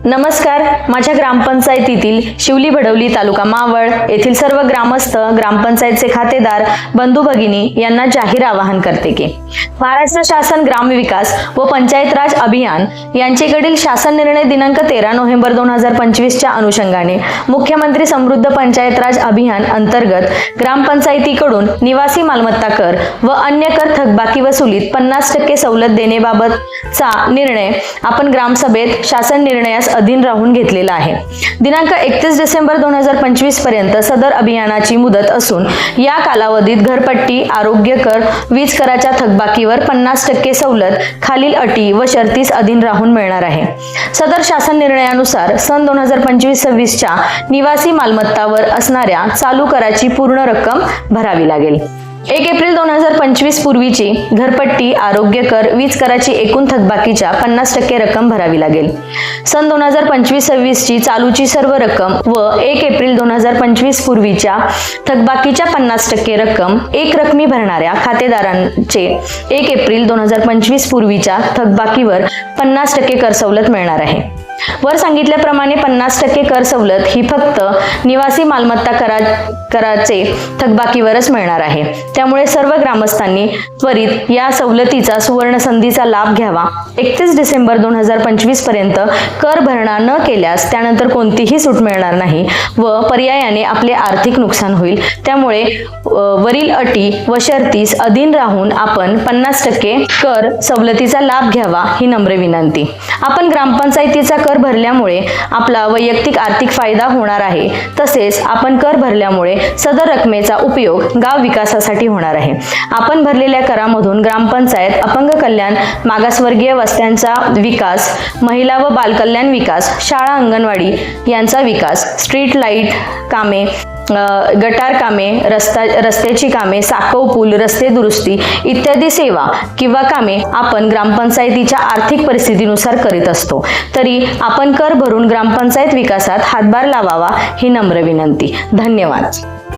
नमस्कार. माझ्या ग्रामपंचायतीतील शिवली भडवली तालुका मावळ येथील सर्व ग्रामस्थ, ग्रामपंचायतचे खातेदार, बंधू भगिनी यांना जाहीर आवाहन करते की महाराष्ट्र शासन ग्राम विकास व पंचायत राज अभियान यांच्याकडील शासन निर्णय दिनांक 13 नोव्हेंबर 2025 च्या अनुषंगाने मुख्यमंत्री समृद्ध पंचायत राज अभियान अंतर्गत ग्रामपंचायतीकडून निवासी मालमत्ता कर व अन्य कर थकबाकी वसुलीत 50% सवलत देण्याबाबतचा निर्णय आपण ग्रामसभेत शासन निर्णयास अधीन राहून घेतलेला आहे. दिनांक 31 डिसेंबर 2025 पर्यंत सदर अभियानाची मुदत असून या कालावधीत घरपट्टी, आरोग्य कर, वीज कराच्या थकबाकीवर 50% सवलत खालील अटी व शर्तीस अधीन राहून मिळणार आहे. सदर शासन निर्णयानुसार सन 2025-26 च्या निवासी मालमत्तावर असणाऱ्या चालू कराची पूर्ण रक्कम भरावी लागेल. 1 एप्रिल 2025 पूर्वीची घरपट्टी, आरोग्य कर, वीज कराची एकूण थकबाकीच्या 50% रक्कम भरावी लागेल. सन 2025-26 ची चालूची सर्व रक्कम व 1 एप्रिल 2025 पूर्वीच्या थकबाकीच्या 50% रक्कम एक रकमी भरणाऱ्या खातेदारांचे 1 एप्रिल 2025 पूर्वीच्या थकबाकीवर 50% कर सवलत मिळणार आहे. वर सांगितल्याप्रमाणे 50% कर सवलत ही फक्त निवासी मालमत्ता कराचे थकबाकीवरच मिळणार आहे. त्यामुळे सर्व ग्रामस्थांनी त्वरित या सवलतीचा सुवर्ण संधीचा लाभ घ्यावा. 31 डिसेंबर 2025 पर्यंत कर भरणा न केल्यास त्यानंतर कोणतीही सूट मिळणार नाही व पर्यायाने आपले आर्थिक नुकसान होईल. त्यामुळे वरील अटी व शर्तीस अधीन राहून आपण 50% कर सवलतीचा लाभ घ्यावा ही नम्र विनंती. आपण ग्रामपंचायतीचा कर भरल्यामुळे आपला वैयक्तिक आर्थिक फायदा होणार आहे. तसेच आपण कर भरल्यामुळे सदर रकमेचा उपयोग गाव विकासासाठी होणार आहे. आपण भरलेल्या करामधून ग्रामपंचायत, अपंग कल्याण, मागासवर्गीय वस्त्यांचा विकास, महिला व बालकल्याण विकास, शाळा, अंगणवाडी यांचा विकास, स्ट्रीट लाईट कामे, गटार कामे, रस्त्याची कामे, साकव पूल, रस्ते दुरुस्ती इत्यादी सेवा किंवा कामे आपण ग्रामपंचायतीच्या आर्थिक परिस्थितीनुसार करीत असतो. तरी आपण कर भरून ग्रामपंचायत विकासात हातभार लावावा ही नम्र विनंती. धन्यवाद.